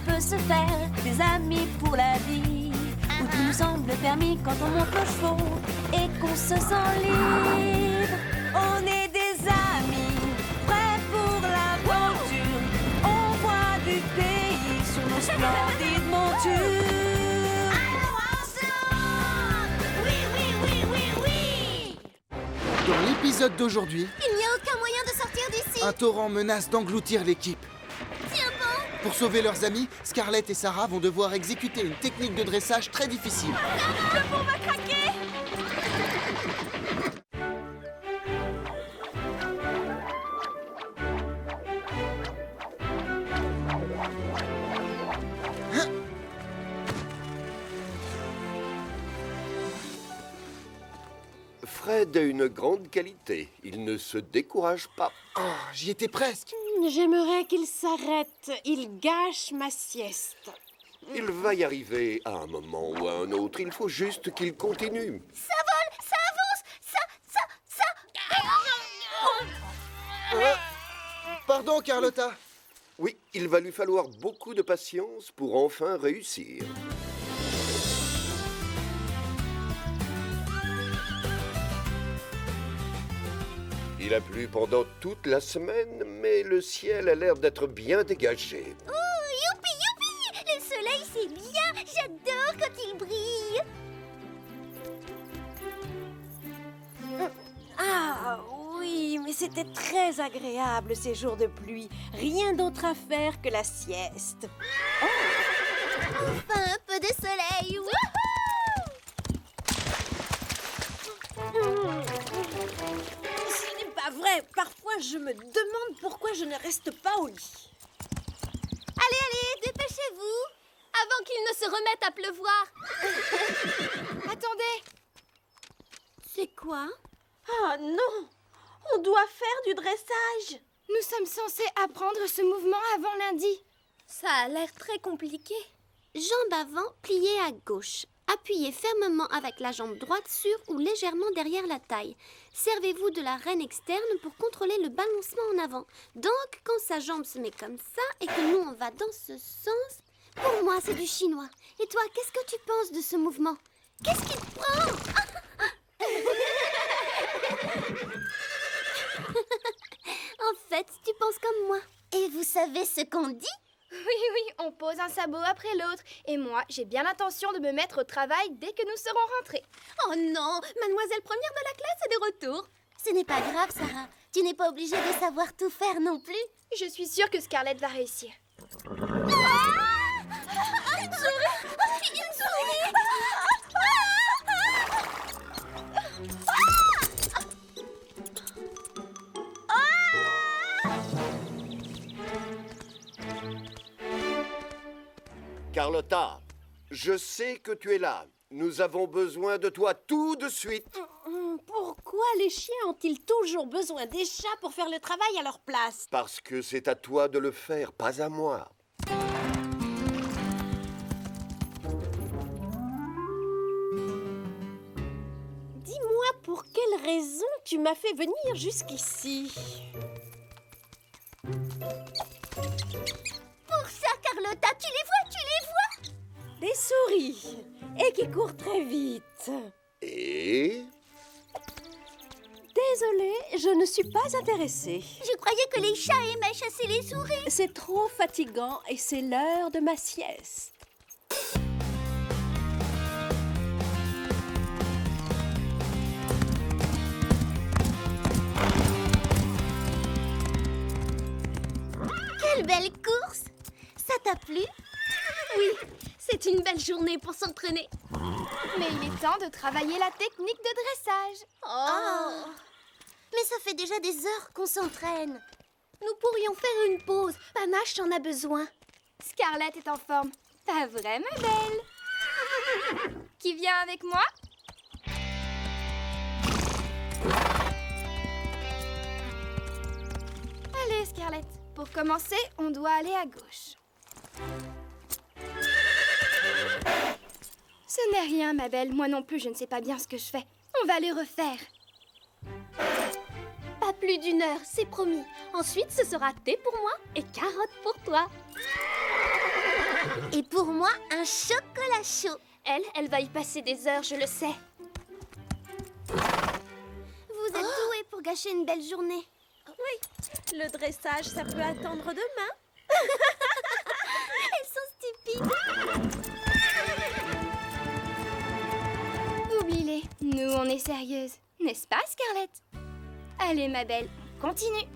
peut se faire des amis pour la vie, où tout nous semble permis quand on monte nos chevaux et qu'on se sent libre. On est des amis, prêts pour l'aventure. On voit du pays sur nos splendides montures. Alors ensemble! Oui, oui, oui, oui, oui! Dans l'épisode d'aujourd'hui, Il n'y a aucun moyen de sortir d'ici. un torrent menace d'engloutir l'équipe. Tiens bon! Pour sauver leurs amis, Scarlett et Sarah vont devoir exécuter une technique de dressage très difficile. Le pont va craquer! Fred a une grande qualité. Il ne se décourage pas. Oh, j'y étais presque. J'aimerais qu'il s'arrête. Il gâche ma sieste. Il va y arriver à un moment ou à un autre. Il faut juste qu'il continue. Ça vole! Ça avance! Ça... Pardon, Carlotta. Oui, il va lui falloir beaucoup de patience pour enfin réussir. Il a plu pendant toute la semaine, mais le ciel a l'air d'être bien dégagé. Oh, youpi, youpi! Le soleil, c'est bien! J'adore quand il brille! Ah oui, mais c'était très agréable ces jours de pluie. Rien d'autre à faire que la sieste. Enfin, un peu de soleil! Wouhou! Ce n'est pas vrai. Parfois, je me demande pourquoi je ne reste pas au lit. Allez, allez, dépêchez-vous! Avant qu'il ne se remette à pleuvoir! Attendez! C'est quoi? Ah non, on doit faire du dressage. Nous sommes censés apprendre ce mouvement avant lundi. Ça a l'air très compliqué. Jambe avant, pliée à gauche. Appuyez fermement avec la jambe droite sur ou légèrement derrière la taille. Servez-vous de la reine externe pour contrôler le balancement en avant. Donc, quand sa jambe se met comme ça et que nous on va dans ce sens, pour moi c'est du chinois. Et toi, qu'est-ce que tu penses de ce mouvement? Qu'est-ce qui te prend? En fait, tu penses comme moi. Et vous savez ce qu'on dit? Oui, on pose un sabot après l'autre. Et moi, j'ai bien l'intention de me mettre au travail dès que nous serons rentrés. Oh non, mademoiselle première de la classe est de retour. Ce n'est pas grave, Sarah. Tu n'es pas obligée de savoir tout faire non plus. Je suis sûre que Scarlett va réussir. Une souris! Une souris! Carlotta, je sais que tu es là. Nous avons besoin de toi tout de suite. Pourquoi les chiens ont-ils toujours besoin des chats pour faire le travail à leur place? Parce que c'est à toi de le faire, pas à moi. Dis-moi pour quelle raison tu m'as fait venir jusqu'ici? Pour ça, Carlotta, tu les vois? Des souris, et qui courent très vite. Et... Désolée, je ne suis pas intéressée. Je croyais que les chats aimaient chasser les souris. C'est trop fatigant et c'est l'heure de ma sieste. Quelle belle course! Ça t'a plu? Oui, c'est une belle journée pour s'entraîner. Mais il est temps de travailler la technique de dressage. Oh. Mais ça fait déjà des heures qu'on s'entraîne. Nous pourrions faire une pause. Panache en a besoin. Scarlett est en forme. Pas vrai, ma belle? Qui vient avec moi? Allez, Scarlett. Pour commencer, on doit aller à gauche. Ce n'est rien, ma belle. Moi non plus, je ne sais pas bien ce que je fais. On va les refaire. Pas plus d'une heure, c'est promis. Ensuite, ce sera thé pour moi et carottes pour toi. Et pour moi, un chocolat chaud. Elle va y passer des heures, je le sais. Vous êtes doués pour gâcher une belle journée. Oui, le dressage, ça peut attendre demain. Elles sont stupides. Oublie-les, nous on est sérieuses. N'est-ce pas, Scarlett? Allez, ma belle, on continue.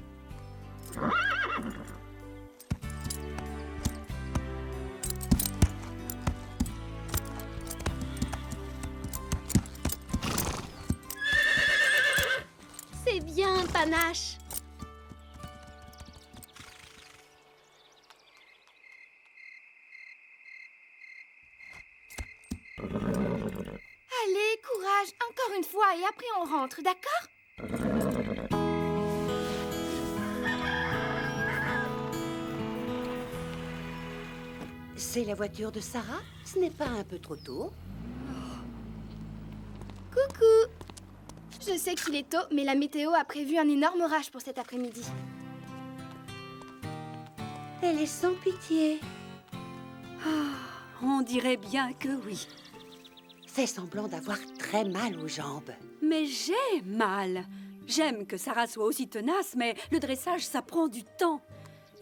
C'est bien, Panache. Allez, courage, encore une fois, et après on rentre, d'accord? C'est la voiture de Sarah? Ce n'est pas un peu trop tôt? Coucou! Je sais qu'il est tôt, mais la météo a prévu un énorme orage pour cet après-midi. Elle est sans pitié. On dirait bien que oui. Fait semblant d'avoir très mal aux jambes. Mais j'ai mal. J'aime que Sarah soit aussi tenace, mais le dressage, ça prend du temps.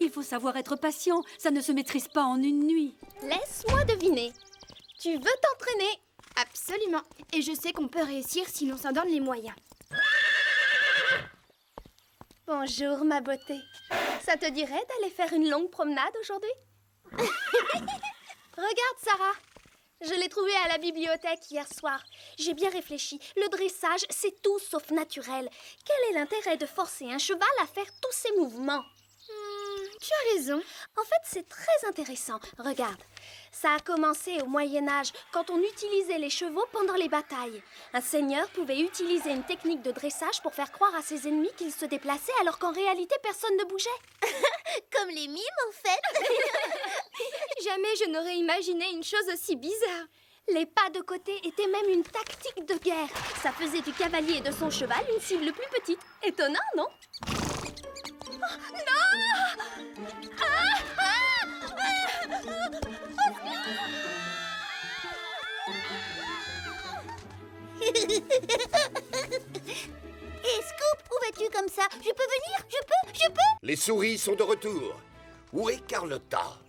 Il faut savoir être patient, ça ne se maîtrise pas en une nuit. Laisse-moi deviner. Tu veux t'entraîner? Absolument. Et je sais qu'on peut réussir si l'on s'en donne les moyens. Bonjour, ma beauté. Ça te dirait d'aller faire une longue promenade aujourd'hui? Regarde, Sarah. Je l'ai trouvé à la bibliothèque hier soir. J'ai bien réfléchi. Le dressage, c'est tout sauf naturel. Quel est l'intérêt de forcer un cheval à faire tous ces mouvements? Tu as raison. En fait, c'est très intéressant. Regarde, ça a commencé au Moyen-Âge, quand on utilisait les chevaux pendant les batailles. Un seigneur pouvait utiliser une technique de dressage pour faire croire à ses ennemis qu'ils se déplaçaient alors qu'en réalité, personne ne bougeait. Comme les mimes, en fait. Jamais je n'aurais imaginé une chose aussi bizarre. Les pas de côté étaient même une tactique de guerre. Ça faisait du cavalier et de son cheval une cible plus petite. Étonnant, non? Et Scoop, où vas-tu comme ça? Je peux venir? Je peux? Les souris sont de retour. Où est Carlotta?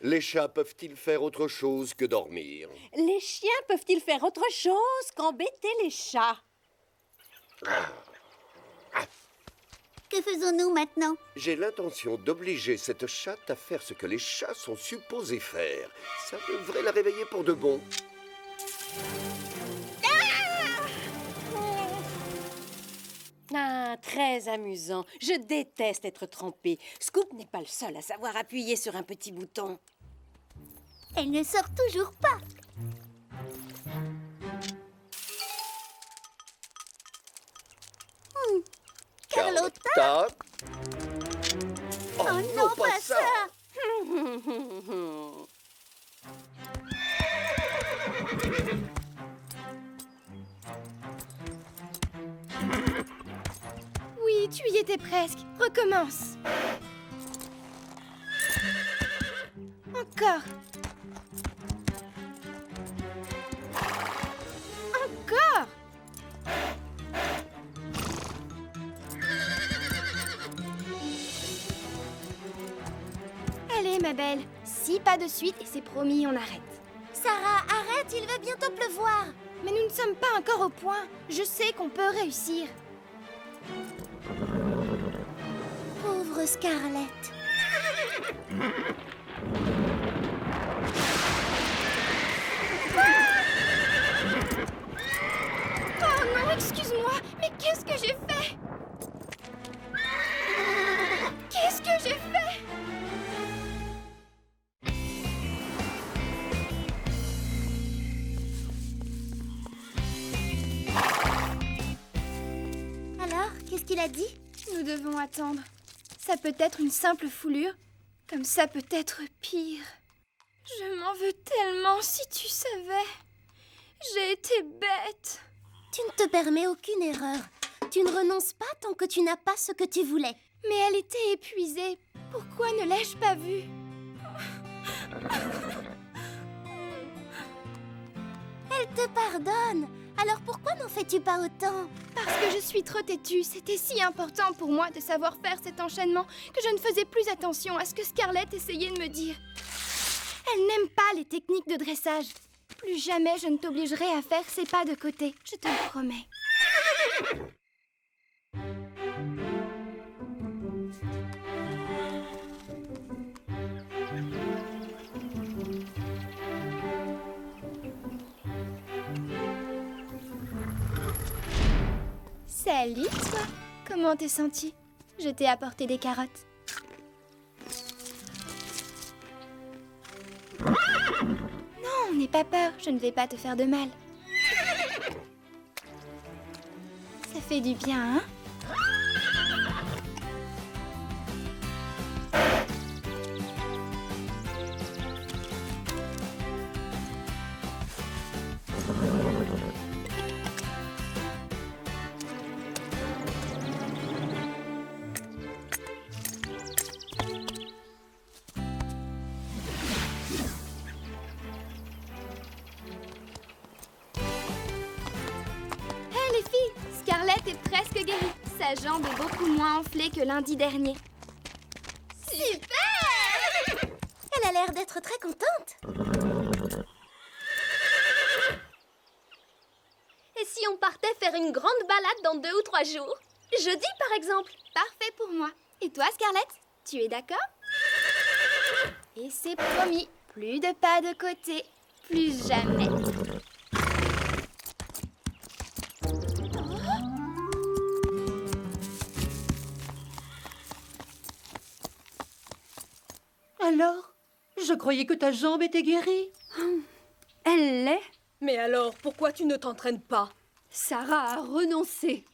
Les chats peuvent-ils faire autre chose que dormir? Les chiens peuvent-ils faire autre chose qu'embêter les chats? Que faisons-nous maintenant? J'ai l'intention d'obliger cette chatte à faire ce que les chats sont supposés faire. Ça devrait la réveiller pour de bon. Ah, très amusant. Je déteste être trempée. Scoop n'est pas le seul à savoir appuyer sur un petit bouton. Elle ne sort toujours pas. Carlotta? Oh, non, pas ça! Oui, tu y étais presque. Recommence. Encore. Encore. Allez, ma belle. 6 pas de suite et c'est promis, on arrête. Sarah, arrête, il va bientôt pleuvoir. Mais nous ne sommes pas encore au point. Je sais qu'on peut réussir. Pauvre Scarlett. Oh non, excuse-moi, mais qu'est-ce que j'ai fait? Qu'est-ce que j'ai fait? Alors, qu'est-ce qu'il a dit? Nous devons attendre. Ça peut être une simple foulure, comme ça peut être pire. Je m'en veux tellement, si tu savais. J'ai été bête. Tu ne te permets aucune erreur. Tu ne renonces pas tant que tu n'as pas ce que tu voulais. Mais elle était épuisée. Pourquoi ne l'ai-je pas vue? Elle te pardonne. Alors pourquoi n'en fais-tu pas autant? Parce que je suis trop têtue. C'était si important pour moi de savoir faire cet enchaînement que je ne faisais plus attention à ce que Scarlett essayait de me dire. Elle n'aime pas les techniques de dressage. Plus jamais je ne t'obligerai à faire ces pas de côté, je te le promets. Salut, toi. Comment t'es sentie? Je t'ai apporté des carottes. Non, n'aie pas peur, je ne vais pas te faire de mal. Ça fait du bien, hein? Scarlett est presque guérie. Sa jambe est beaucoup moins enflée que lundi dernier. Super! Elle a l'air d'être très contente. Et si on partait faire une grande balade dans 2 ou 3 jours? Jeudi, par exemple. Parfait pour moi. Et toi, Scarlett? Tu es d'accord? Et c'est promis, plus de pas de côté, plus jamais. Alors, je croyais que ta jambe était guérie. Elle l'est. Mais alors, pourquoi tu ne t'entraînes pas? Sarah a renoncé.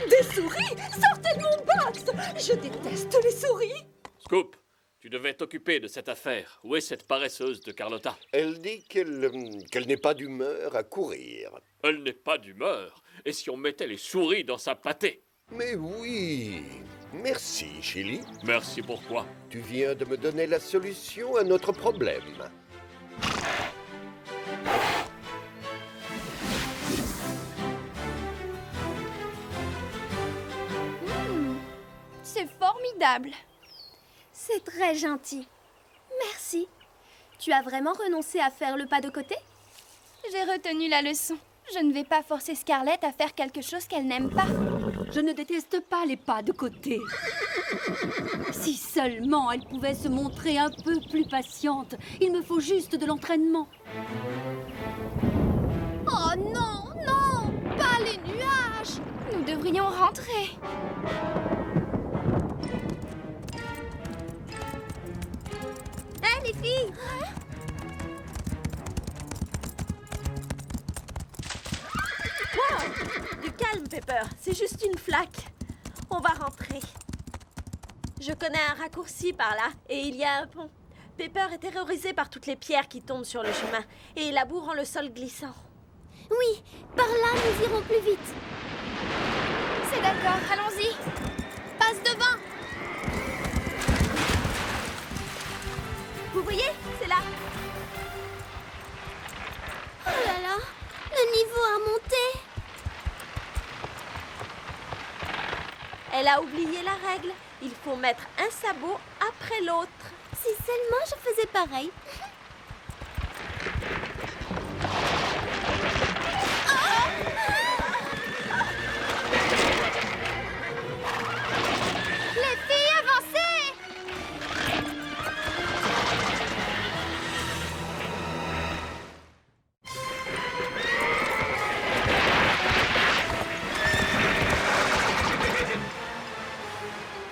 Des souris? Sortez de mon box! Je déteste les souris! Scoop, tu devais t'occuper de cette affaire. Où est cette paresseuse de Carlotta? Elle dit qu'elle n'est pas d'humeur à courir. Elle n'est pas d'humeur. Et si on mettait les souris dans sa pâtée? Mais oui. Merci, Chili. Merci pourquoi? Tu viens de me donner la solution à notre problème. C'est formidable. C'est très gentil. Merci. Tu as vraiment renoncé à faire le pas de côté? J'ai retenu la leçon. Je ne vais pas forcer Scarlett à faire quelque chose qu'elle n'aime pas. Je ne déteste pas les pas de côté. Si seulement elle pouvait se montrer un peu plus patiente. Il me faut juste de l'entraînement. Oh non, non, pas les nuages. Nous devrions rentrer. Hé, les filles! Du calme, Pepper. C'est juste une flaque. On va rentrer. Je connais un raccourci par là, et il y a un pont. Pepper est terrorisée par toutes les pierres qui tombent sur le chemin, et la boue rend le sol glissant. Oui, par là, nous irons plus vite. C'est d'accord, allons-y. Passe devant. Vous voyez? C'est là. Oh là là, le niveau a monté. Elle a oublié la règle. Il faut mettre un sabot après l'autre. Si seulement je faisais pareil. Les filles, avancez!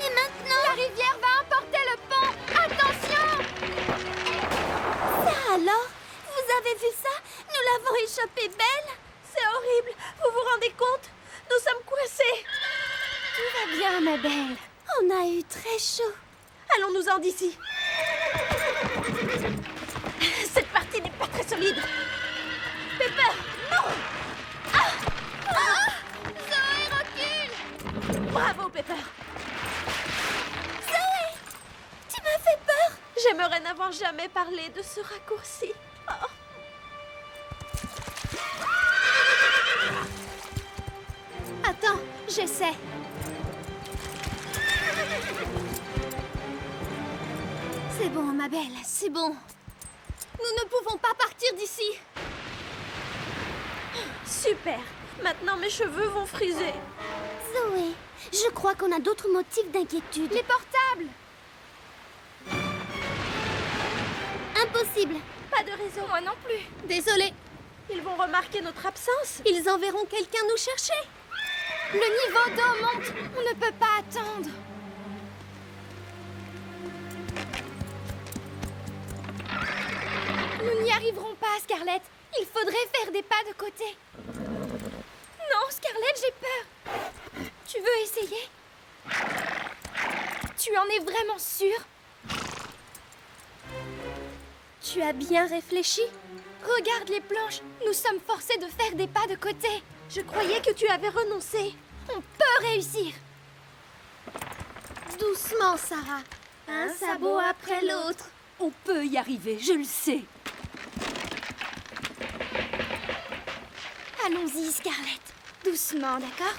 Et maintenant? La rivière va emporter le pont! Attention! Ça alors? Vous avez vu ça? Nous l'avons échappée belle. C'est horrible. Vous vous rendez compte? Nous sommes coincés. Tout va bien, ma belle. On a eu très chaud. Allons-nous-en d'ici. Cette partie n'est pas très solide. Pepper, non! Zoé, recule! Bravo, Pepper. m'avoir jamais parlé de ce raccourci. Oh. Attends, j'essaie. C'est bon, ma belle, c'est bon. Nous ne pouvons pas partir d'ici. Super. Maintenant, mes cheveux vont friser. Zoé, je crois qu'on a d'autres motifs d'inquiétude. Les portables! Impossible. Pas de raison. Moi non plus. Désolée. Ils vont remarquer notre absence. Ils enverront quelqu'un nous chercher. Le niveau d'eau monte. On ne peut pas attendre. Nous n'y arriverons pas, Scarlett. Il faudrait faire des pas de côté. Non, Scarlett, j'ai peur. Tu veux essayer? Tu en es vraiment sûre? Tu as bien réfléchi? Regarde les planches. Nous sommes forcés de faire des pas de côté. Je croyais que tu avais renoncé. On peut réussir. Doucement, Sarah. Un sabot après l'autre. On peut y arriver, je le sais. Allons-y, Scarlett. Doucement, d'accord?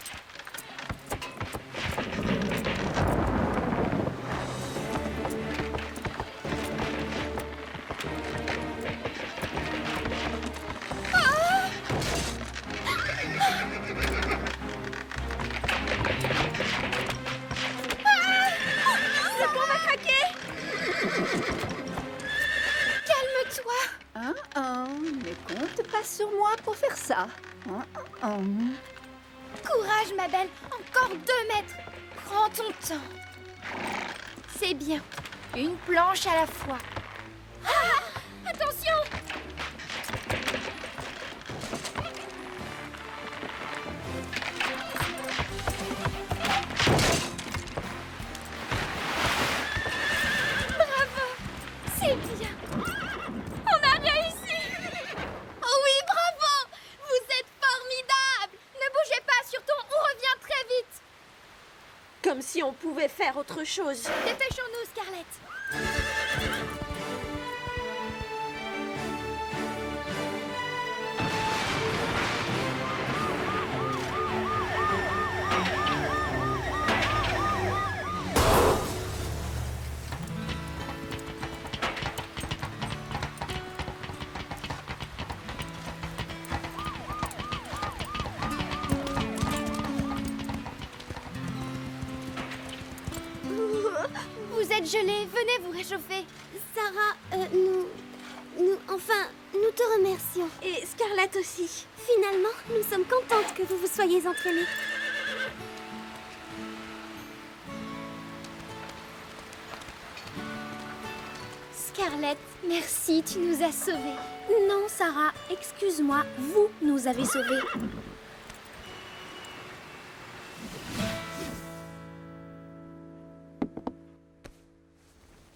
Ne compte pas sur moi pour faire ça. Courage, ma belle. Encore 2 mètres. Prends ton temps. C'est bien. Une planche à la fois. Ah! Attention! Bravo! C'est bien. On a réussi! Oh oui, bravo! Vous êtes formidable! Ne bougez pas, surtout, on revient très vite. Comme si on pouvait faire autre chose. Dépêchons-nous, Scarlett. Vous êtes gelée, venez vous réchauffer. Sarah, nous te remercions. Et Scarlett aussi. Finalement, nous sommes contentes que vous vous soyez entraînés. Scarlett, merci, tu nous as sauvés. Non, Sarah, excuse-moi, vous nous avez sauvés.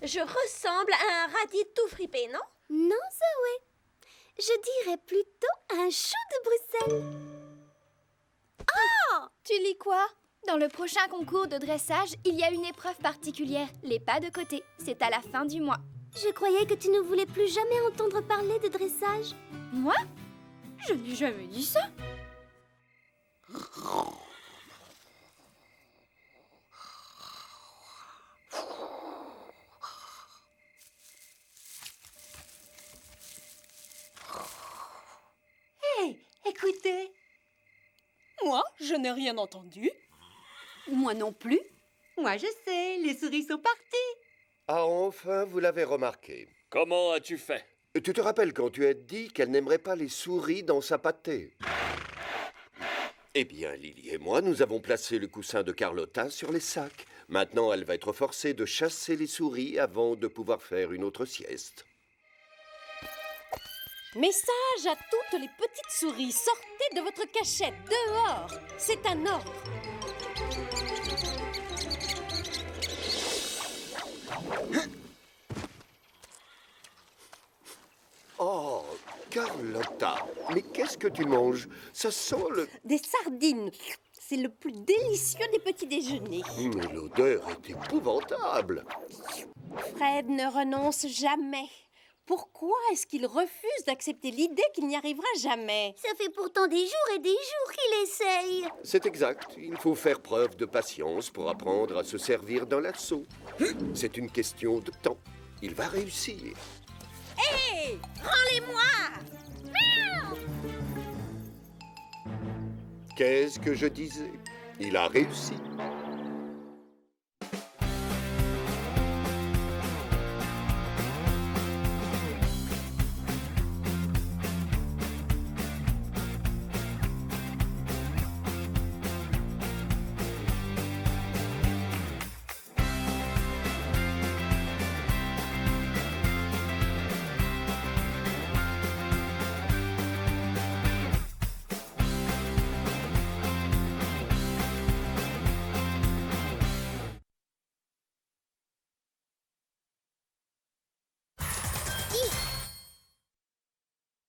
Je ressemble à un radis tout fripé, non? Non, Zoé. Je dirais plutôt un chou de Bruxelles. Oh! Tu lis quoi? Dans le prochain concours de dressage, il y a une épreuve particulière, les pas de côté. C'est à la fin du mois. Je croyais que tu ne voulais plus jamais entendre parler de dressage. Moi? Je n'ai jamais dit ça. Hé, écoutez. Moi, je n'ai rien entendu. Moi non plus. Moi, je sais, les souris sont parties. Ah, enfin, vous l'avez remarqué. Comment as-tu fait? Tu te rappelles quand tu as dit qu'elle n'aimerait pas les souris dans sa pâtée? Eh bien, Lily et moi, nous avons placé le coussin de Carlotta sur les sacs. Maintenant, elle va être forcée de chasser les souris avant de pouvoir faire une autre sieste. Message à toutes les petites souris, sortez de votre cachette, dehors. C'est un ordre. Oh, Carlotta, mais qu'est-ce que tu manges? Ça sent le... Des sardines. c'est le plus délicieux des petits déjeuners. Mais l'odeur est épouvantable. Fred ne renonce jamais. Pourquoi est-ce qu'il refuse d'accepter l'idée qu'il n'y arrivera jamais? Ça fait pourtant des jours et des jours qu'il essaye. C'est exact. Il faut faire preuve de patience pour apprendre à se servir d'un lasso. C'est une question de temps. Il va réussir. Hé! Rends-les-moi! Qu'est-ce que je disais? Il a réussi.